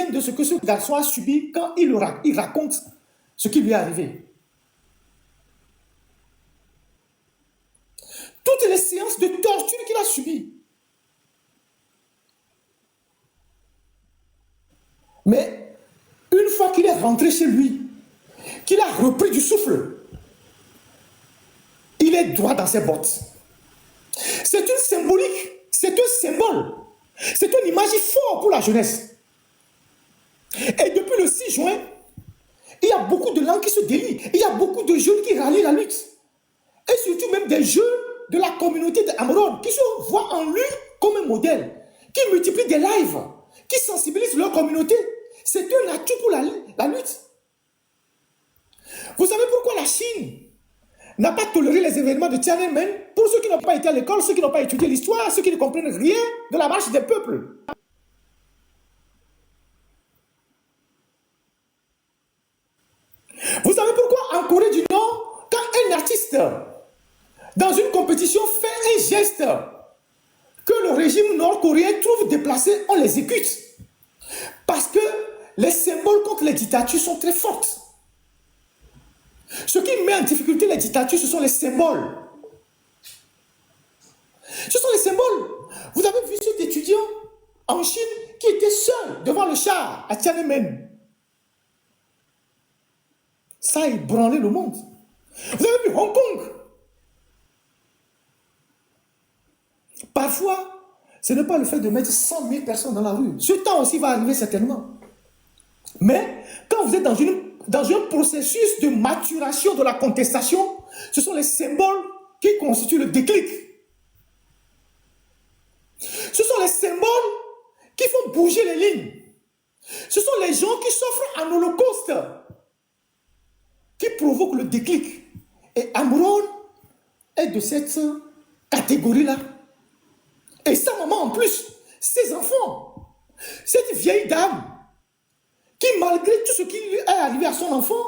deuxième de ce que ce garçon a subi quand il raconte ce qui lui est arrivé. Toutes les séances de torture qu'il a subies. Mais une fois qu'il est rentré chez lui, qu'il a repris du souffle, il est droit dans ses bottes. C'est une symbolique, c'est un symbole, c'est une image forte pour la jeunesse. Et depuis le 6 juin, il y a beaucoup de langues qui se délient, il y a beaucoup de jeunes qui rallient la lutte. Et surtout même des jeunes de la communauté d'Amron qui se voient en lui comme un modèle, qui multiplient des lives, qui sensibilisent leur communauté. C'est un atout pour la lutte. Vous savez pourquoi la Chine n'a pas toléré les événements de Tiananmen? Pour ceux qui n'ont pas été à l'école, ceux qui n'ont pas étudié l'histoire, ceux qui ne comprennent rien de la marche des peuples. Vous savez pourquoi en Corée du Nord, quand un artiste dans une compétition fait un geste que le régime nord-coréen trouve déplacé, on l'exécute? Parce que les symboles contre les dictatures sont très fortes. Ce qui met en difficulté les dictatures, ce sont les symboles. Ce sont les symboles. Vous avez vu cet étudiant en Chine qui était seul devant le char à Tiananmen. Ça a ébranlé le monde. Vous avez vu Hong Kong. Parfois, ce n'est pas le fait de mettre 100 000 personnes dans la rue. Ce temps aussi va arriver certainement. Mais quand vous êtes dans un processus de maturation de la contestation, ce sont les symboles qui constituent le déclic. Ce sont les symboles qui font bouger les lignes. Ce sont les gens qui s'offrent un holocauste qui provoquent le déclic. Et Amron est de cette catégorie-là. Et sa maman en plus, ses enfants, cette vieille dame qui malgré tout ce qui lui est arrivé à son enfant,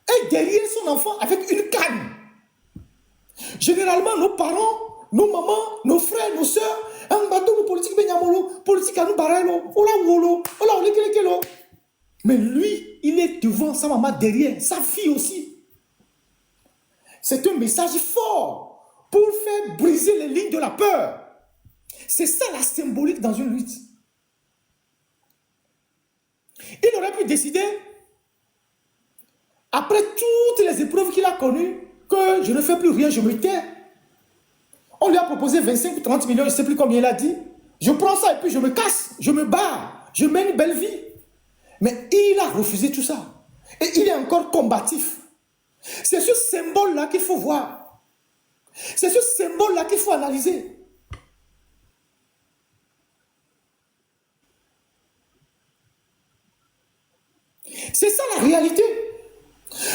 est derrière son enfant avec une canne. Généralement, nos parents, nos mamans, nos frères, nos soeurs, un bateau politique politique à nous barrelo, mais lui, il est devant sa maman derrière, sa fille aussi. C'est un message fort pour faire briser les lignes de la peur. C'est ça la symbolique dans une lutte. Il aurait pu décider, après toutes les épreuves qu'il a connues, que je ne fais plus rien, je me tais. On lui a proposé 25 ou 30 millions, je ne sais plus combien il a dit. Je prends ça et puis je me casse, je me barre, je mène une belle vie. Mais il a refusé tout ça. Et il est encore combatif. C'est ce symbole-là qu'il faut voir. C'est ce symbole-là qu'il faut analyser. C'est ça la réalité.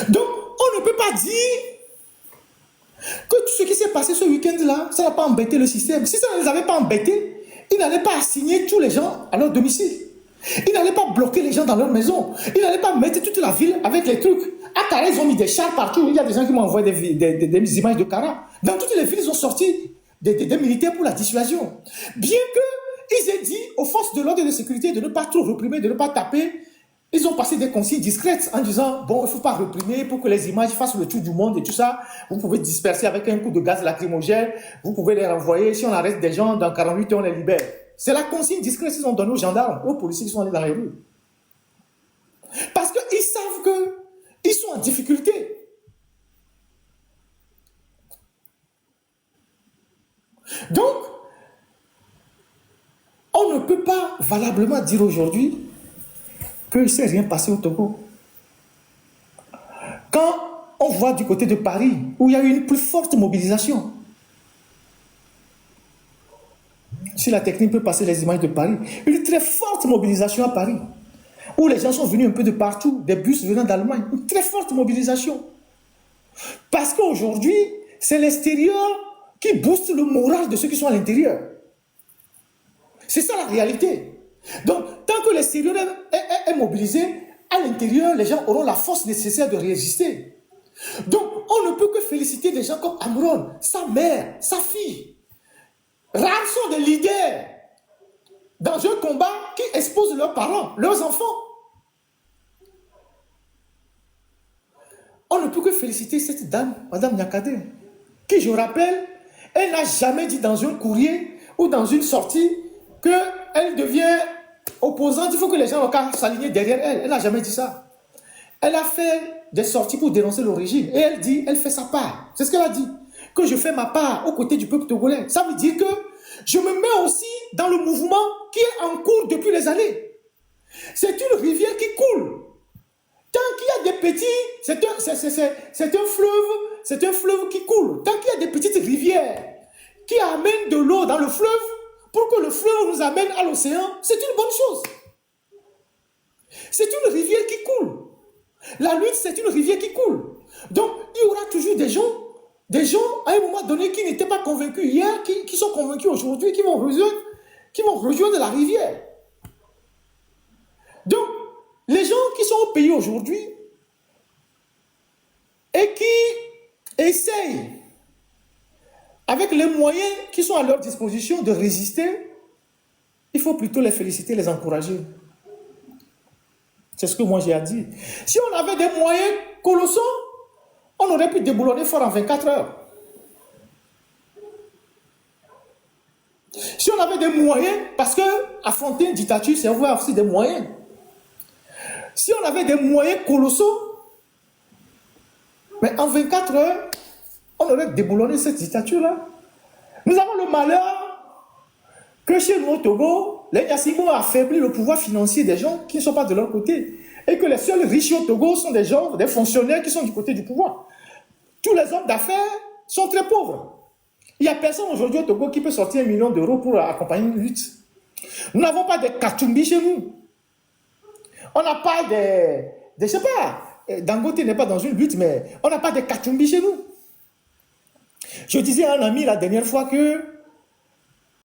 Donc, on ne peut pas dire que tout ce qui s'est passé ce week-end-là, ça n'a pas embêté le système. Si ça ne les avait pas embêtés, ils n'allaient pas assigner tous les gens à leur domicile. Ils n'allaient pas bloquer les gens dans leur maison. Ils n'allaient pas mettre toute la ville avec les trucs. À Kara, ils ont mis des chars partout. Il y a des gens qui m'ont envoyé des images de Kara. Dans toutes les villes, ils ont sorti des militaires pour la dissuasion. Bien qu'ils aient dit aux forces de l'ordre et de sécurité de ne pas trop réprimer, de ne pas taper, ils ont passé des consignes discrètes en disant, bon, il ne faut pas réprimer pour que les images fassent le tour du monde et tout ça. Vous pouvez disperser avec un coup de gaz lacrymogène. Vous pouvez les renvoyer. Si on arrête des gens, dans 48 heures, on les libère. C'est la consigne discrète qu'ils ont donnée aux gendarmes, aux policiers qui sont allés dans les rues. Parce qu'ils savent qu'ils sont en difficulté. Donc, on ne peut pas valablement dire aujourd'hui qu'il ne s'est rien passé au Togo. Quand on voit du côté de Paris, où il y a eu une plus forte mobilisation, si la technique peut passer les images de Paris, une très forte mobilisation à Paris, où les gens sont venus un peu de partout, des bus venant d'Allemagne, une très forte mobilisation. Parce qu'aujourd'hui, c'est l'extérieur qui booste le moral de ceux qui sont à l'intérieur. C'est ça la réalité. Donc, tant que l'extérieur est mobilisé, à l'intérieur, les gens auront la force nécessaire de résister. Donc, on ne peut que féliciter des gens comme Amron, sa mère, sa fille. Rares sont des leaders dans un combat qui expose leurs parents, leurs enfants. On ne peut que féliciter cette dame, Madame Nyakate, qui, je rappelle, elle n'a jamais dit dans un courrier ou dans une sortie qu'elle devient opposante, il faut que les gens aient s'aligner derrière elle. Elle n'a jamais dit ça. Elle a fait des sorties pour dénoncer le régime. Et elle dit, elle fait sa part. C'est ce qu'elle a dit. Que je fais ma part aux côtés du peuple togolais. Ça veut dire que je me mets aussi dans le mouvement qui est en cours depuis les années. C'est une rivière qui coule. Tant qu'il y a des petits, c'est un fleuve qui coule. Tant qu'il y a des petites rivières qui amènent de l'eau dans le fleuve, pour que le fleuve nous amène à l'océan, c'est une bonne chose. C'est une rivière qui coule. La lutte, c'est une rivière qui coule. Donc, il y aura toujours des gens à un moment donné qui n'étaient pas convaincus hier, qui sont convaincus aujourd'hui, qui vont rejoindre la rivière. Donc, les gens qui sont au pays aujourd'hui et qui essayent, avec les moyens qui sont à leur disposition, de résister, il faut plutôt les féliciter, les encourager. C'est ce que moi j'ai à dire. Si on avait des moyens colossaux, on aurait pu déboulonner fort en 24 heures. Si on avait des moyens, parce que affronter une dictature, c'est avoir aussi des moyens. Si on avait des moyens colossaux, mais en 24 heures, on aurait déboulonné cette dictature-là. Nous avons le malheur que chez nous au Togo, les Nyassingo ont affaibli le pouvoir financier des gens qui ne sont pas de leur côté. Et que les seuls riches au Togo sont des gens, des fonctionnaires qui sont du côté du pouvoir. Tous les hommes d'affaires sont très pauvres. Il n'y a personne aujourd'hui au Togo qui peut sortir 1 million d'euros pour accompagner une lutte. Nous n'avons pas de Katumbi chez nous. On n'a pas je ne sais pas, Dangote n'est pas dans une lutte, mais on n'a pas de Katumbi chez nous. Je disais à un ami la dernière fois que